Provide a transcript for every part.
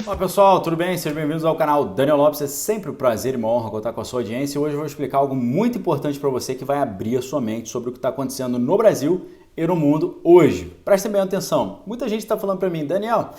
Olá pessoal, tudo bem? Sejam bem-vindos ao canal Daniel Lopes. É sempre um prazer e uma honra contar com a sua audiência. Hoje eu vou explicar algo muito importante para você que vai abrir a sua mente sobre o que está acontecendo no Brasil e no mundo hoje. Prestem bem atenção. Muita gente está falando para mim, Daniel,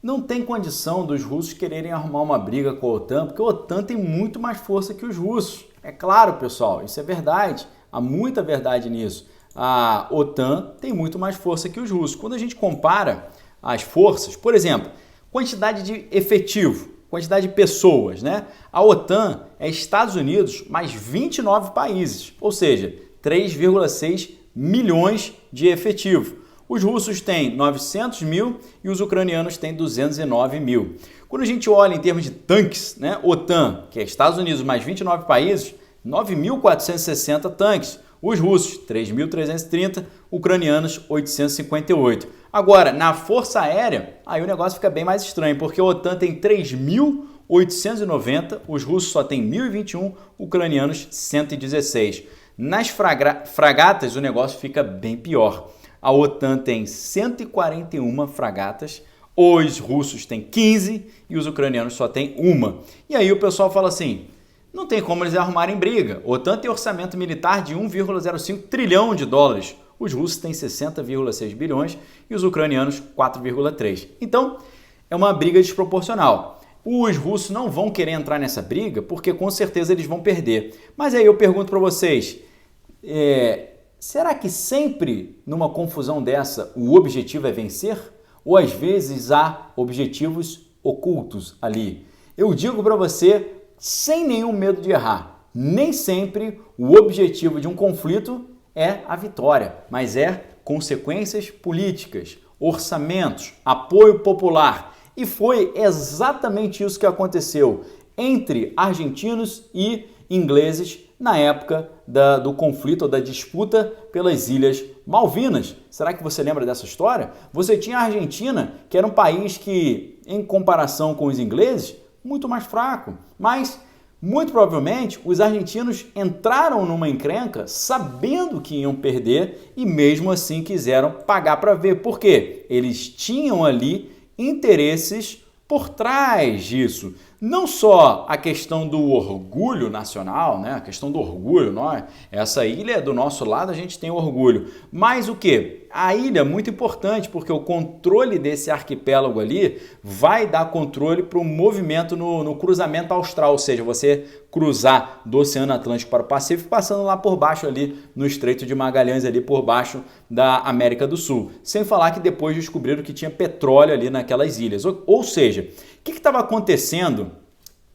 não tem condição dos russos quererem arrumar uma briga com a OTAN, porque a OTAN tem muito mais força que os russos. É claro, pessoal, isso é verdade. Há muita verdade nisso. A OTAN tem muito mais força que os russos. Quando a gente compara as forças, por exemplo, quantidade de efetivo, quantidade de pessoas, né? A OTAN é Estados Unidos mais 29 países, ou seja, 3,6 milhões de efetivo. Os russos têm 900 mil e os ucranianos têm 209 mil. Quando a gente olha em termos de tanques, né? OTAN, que é Estados Unidos mais 29 países, 9.460 tanques. Os russos, 3.330, ucranianos, 858. Agora, na Força Aérea, aí o negócio fica bem mais estranho, porque a OTAN tem 3.890, os russos só têm 1.021, ucranianos, 116. Nas fragatas, o negócio fica bem pior. A OTAN tem 141 fragatas, os russos têm 15 e os ucranianos só têm uma. E aí o pessoal fala assim, não tem como eles arrumarem briga. A OTAN tem orçamento militar de 1,05 trilhão de dólares. Os russos têm 60,6 bilhões e os ucranianos 4,3. Então, é uma briga desproporcional. Os russos não vão querer entrar nessa briga porque com certeza eles vão perder. Mas aí eu pergunto para vocês, será que sempre numa confusão dessa o objetivo é vencer? Ou às vezes há objetivos ocultos ali? Eu digo para você, sem nenhum medo de errar, nem sempre o objetivo de um conflito é a vitória, mas é consequências políticas, orçamentos, apoio popular. E foi exatamente isso que aconteceu entre argentinos e ingleses na época do conflito ou da disputa pelas Ilhas Malvinas. Será que você lembra dessa história? Você tinha a Argentina, que era um país que, em comparação com os ingleses, muito mais fraco, mas muito provavelmente os argentinos entraram numa encrenca sabendo que iam perder e mesmo assim quiseram pagar para ver. Por quê? Eles tinham ali interesses por trás disso. Não só a questão do orgulho nacional, né? A questão do orgulho, essa ilha é do nosso lado, a gente tem orgulho. Mas o quê? A ilha é muito importante porque o controle desse arquipélago ali vai dar controle para o movimento no cruzamento austral, ou seja, você cruzar do Oceano Atlântico para o Pacífico, passando lá por baixo ali no Estreito de Magalhães, ali por baixo da América do Sul. Sem falar que depois descobriram que tinha petróleo ali naquelas ilhas. Ou seja, o que estava acontecendo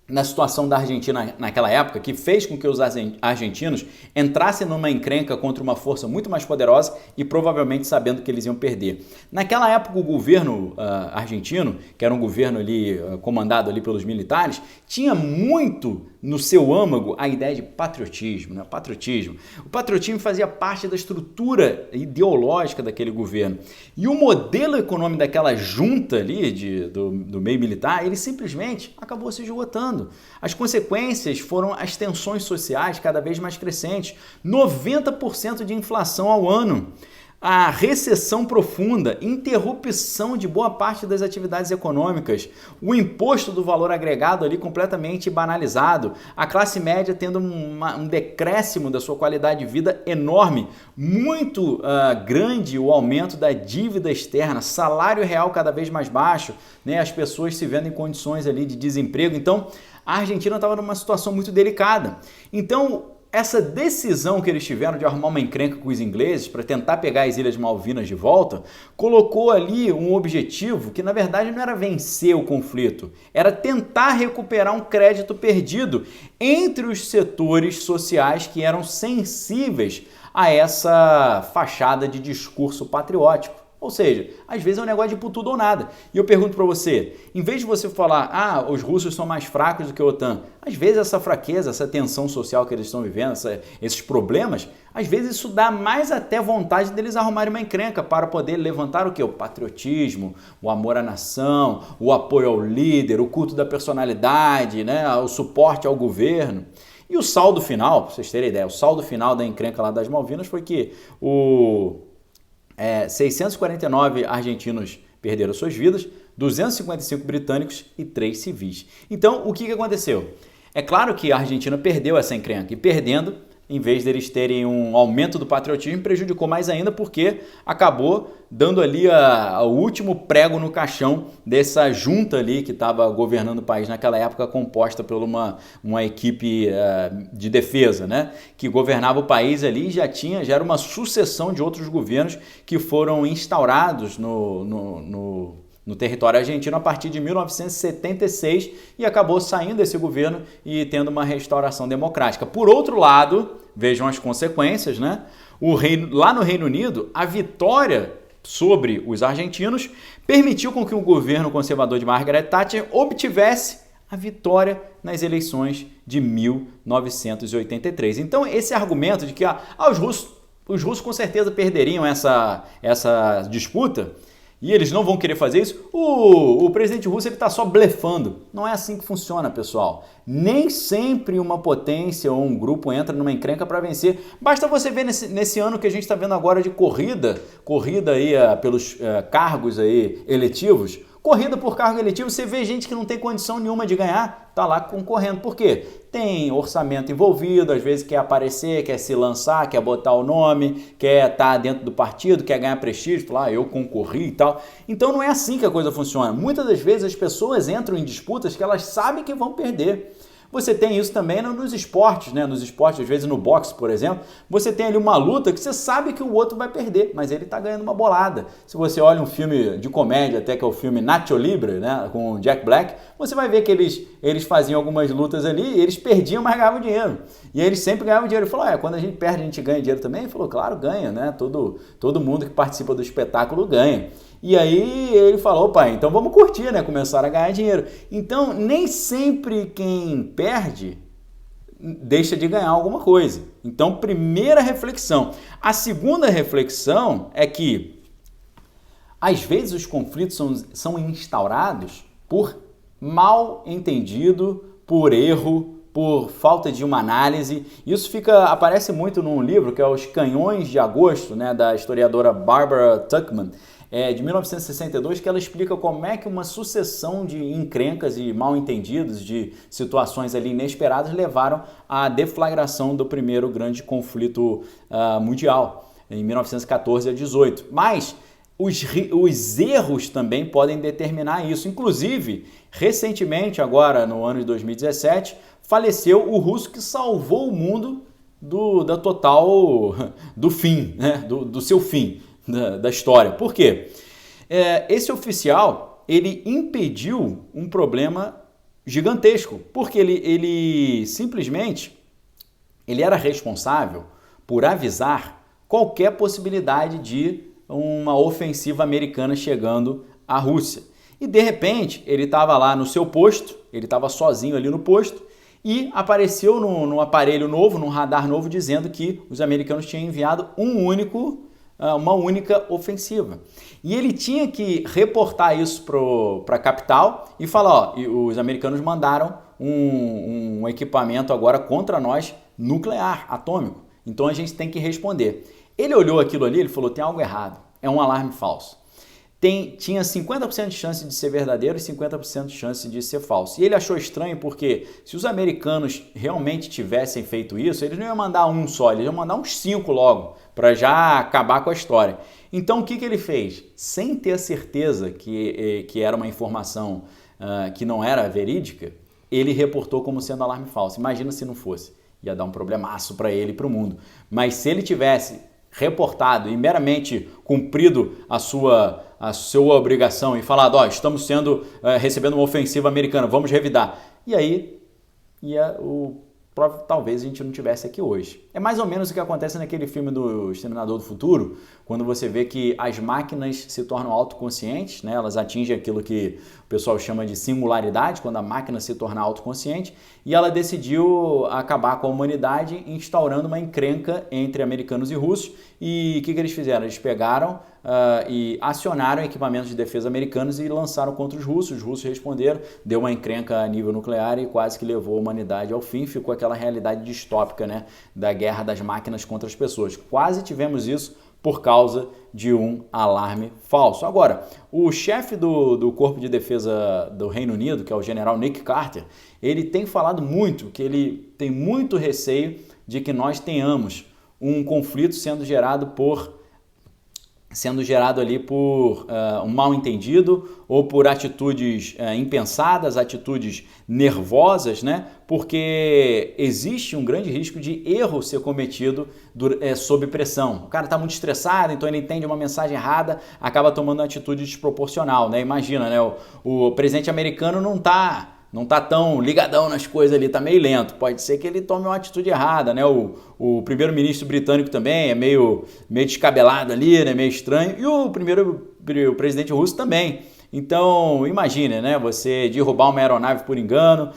na situação da Argentina naquela época, que fez com que os argentinos entrassem numa encrenca contra uma força muito mais poderosa e provavelmente sabendo que eles iam perder. Naquela época, o governo argentino, que era um governo ali comandado ali pelos militares, tinha muito no seu âmago a ideia de patriotismo, né? Patriotismo. O patriotismo fazia parte da estrutura ideológica daquele governo. E o modelo econômico daquela junta ali do meio militar, ele simplesmente acabou se esgotando. As consequências foram as tensões sociais cada vez mais crescentes, 90% de inflação ao ano, a recessão profunda, interrupção de boa parte das atividades econômicas, o imposto do valor agregado ali completamente banalizado, a classe média tendo um decréscimo da sua qualidade de vida enorme, muito grande o aumento da dívida externa, salário real cada vez mais baixo, né? As pessoas se vendo em condições ali de desemprego. Então, a Argentina estava numa situação muito delicada. Então, essa decisão que eles tiveram de arrumar uma encrenca com os ingleses para tentar pegar as Ilhas Malvinas de volta, colocou ali um objetivo que na verdade não era vencer o conflito, era tentar recuperar um crédito perdido entre os setores sociais que eram sensíveis a essa fachada de discurso patriótico. Ou seja, às vezes é um negócio de por tudo ou nada. E eu pergunto para você, em vez de você falar, os russos são mais fracos do que a OTAN, às vezes essa fraqueza, essa tensão social que eles estão vivendo, esses problemas, às vezes isso dá mais até vontade deles arrumarem uma encrenca para poder levantar o quê? O patriotismo, o amor à nação, o apoio ao líder, o culto da personalidade, né? O suporte ao governo. E o saldo final, para vocês terem ideia, o saldo final da encrenca lá das Malvinas foi que 649 argentinos perderam suas vidas, 255 britânicos e 3 civis. Então, o que aconteceu? É claro que a Argentina perdeu essa encrenca e perdendo, em vez deles terem um aumento do patriotismo, prejudicou mais ainda porque acabou dando ali o último prego no caixão dessa junta ali que estava governando o país naquela época, composta por uma equipe de defesa, né? Que governava o país ali e já era uma sucessão de outros governos que foram instaurados no território argentino a partir de 1976 e acabou saindo desse governo e tendo uma restauração democrática. Por outro lado, vejam as consequências, né? Lá no Reino Unido, a vitória sobre os argentinos permitiu com que o governo conservador de Margaret Thatcher obtivesse a vitória nas eleições de 1983. Então, esse argumento de que os russos com certeza perderiam essa disputa, e eles não vão querer fazer isso, o presidente russo está só blefando. Não é assim que funciona, pessoal. Nem sempre uma potência ou um grupo entra numa encrenca para vencer. Basta você ver nesse ano que a gente está vendo agora de corrida aí pelos cargos aí eletivos. Corrida por cargo eletivo, você vê gente que não tem condição nenhuma de ganhar, tá lá concorrendo. Por quê? Tem orçamento envolvido, às vezes quer aparecer, quer se lançar, quer botar o nome, quer estar dentro do partido, quer ganhar prestígio, falar, eu concorri e tal. Então não é assim que a coisa funciona. Muitas das vezes as pessoas entram em disputas que elas sabem que vão perder. Você tem isso também nos esportes, né? Nos esportes, às vezes no boxe, por exemplo, você tem ali uma luta que você sabe que o outro vai perder, mas ele está ganhando uma bolada. Se você olha um filme de comédia, até que é o filme Nacho Libre, né? Com o Jack Black, você vai ver que eles faziam algumas lutas ali e eles perdiam, mas ganhavam dinheiro. E eles sempre ganhavam dinheiro. Ele falou, quando a gente perde, a gente ganha dinheiro também? Ele falou, claro, ganha, né? Todo mundo que participa do espetáculo ganha. E aí ele falou, pai, então vamos curtir, né? Começaram a ganhar dinheiro. Então, nem sempre quem perde deixa de ganhar alguma coisa. Então, primeira reflexão. A segunda reflexão é que, às vezes, os conflitos são instaurados por mal entendido, por erro, por falta de uma análise. Isso aparece muito num livro que é Os Canhões de Agosto, né? Da historiadora Barbara Tuchman, de 1962, que ela explica como é que uma sucessão de encrencas e mal-entendidos, de situações ali inesperadas, levaram à deflagração do primeiro grande conflito mundial, em 1914 a 18. Mas os erros também podem determinar isso. Inclusive, recentemente, agora no ano de 2017, faleceu o russo que salvou o mundo do fim, né? do seu fim. Da história. Por quê? Esse oficial, ele impediu um problema gigantesco, porque ele simplesmente era responsável por avisar qualquer possibilidade de uma ofensiva americana chegando à Rússia. E de repente, ele estava lá no seu posto, ele estava sozinho ali no posto, e apareceu no aparelho novo, num radar novo, dizendo que os americanos tinham enviado uma única ofensiva. E ele tinha que reportar isso para a capital e falar, os americanos mandaram um equipamento agora contra nós nuclear, atômico. Então a gente tem que responder. Ele olhou aquilo ali, ele falou, tem algo errado, é um alarme falso. Tinha 50% de chance de ser verdadeiro e 50% de chance de ser falso. E ele achou estranho porque se os americanos realmente tivessem feito isso, eles não iam mandar um só, eles iam mandar uns 5 logo, para já acabar com a história. Então o que ele fez? Sem ter a certeza que era uma informação que não era verídica, ele reportou como sendo alarme falso. Imagina se não fosse. Ia dar um problemaço para ele e para o mundo. Mas se ele tivesse reportado e meramente cumprido a sua obrigação e falado, estamos recebendo uma ofensiva americana, vamos revidar. E aí talvez a gente não tivesse aqui hoje. É mais ou menos o que acontece naquele filme do Exterminador do Futuro, quando você vê que as máquinas se tornam autoconscientes, né? Elas atingem aquilo que o pessoal chama de singularidade, quando a máquina se torna autoconsciente, e ela decidiu acabar com a humanidade instaurando uma encrenca entre americanos e russos. E o que eles fizeram? Eles pegaram e acionaram equipamentos de defesa americanos e lançaram contra os russos responderam, deu uma encrenca a nível nuclear e quase que levou a humanidade ao fim, ficou aquela realidade distópica, né, da guerra das máquinas contra as pessoas. Quase tivemos isso por causa de um alarme falso. Agora, o chefe do Corpo de Defesa do Reino Unido, que é o general Nick Carter, ele tem falado muito que ele tem muito receio de que nós tenhamos um conflito sendo gerado ali por um mal-entendido ou por atitudes impensadas, atitudes nervosas, né? Porque existe um grande risco de erro ser cometido sob pressão. O cara está muito estressado, então ele entende uma mensagem errada, acaba tomando uma atitude desproporcional, né? Imagina, né? O presidente americano não tá tão ligadão nas coisas ali, tá meio lento. Pode ser que ele tome uma atitude errada, né? O primeiro-ministro britânico também é meio descabelado ali, né? Meio estranho. E o presidente russo também. Então, imagine, né? Você derrubar uma aeronave por engano,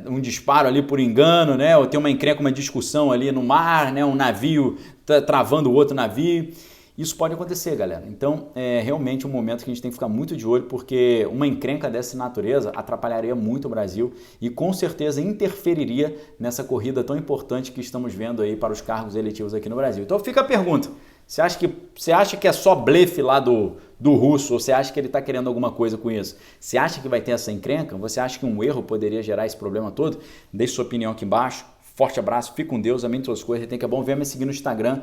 um disparo ali por engano, né? Ou ter uma encrenca, uma discussão ali no mar, né? Um navio travando o outro navio. Isso pode acontecer, galera. Então, é realmente um momento que a gente tem que ficar muito de olho, porque uma encrenca dessa natureza atrapalharia muito o Brasil e com certeza interferiria nessa corrida tão importante que estamos vendo aí para os cargos eletivos aqui no Brasil. Então fica a pergunta, você acha que é só blefe lá do russo ou você acha que ele está querendo alguma coisa com isso? Você acha que vai ter essa encrenca? Você acha que um erro poderia gerar esse problema todo? Deixe sua opinião aqui embaixo. Forte abraço, fique com Deus, amém todas as coisas. Tem que é bom, venha me seguir no Instagram,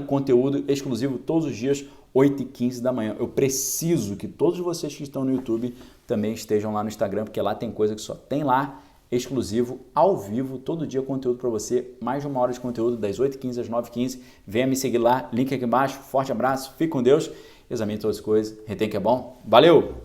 conteúdo exclusivo todos os dias, 8h15 da manhã. Eu preciso que todos vocês que estão no YouTube também estejam lá no Instagram, porque lá tem coisa que só tem lá, exclusivo, ao vivo, todo dia conteúdo para você, mais de 1 hora de conteúdo, das 8h15 às 9h15. Venha me seguir lá, link aqui embaixo, forte abraço, fique com Deus, examine todas as coisas, retém que é bom, valeu!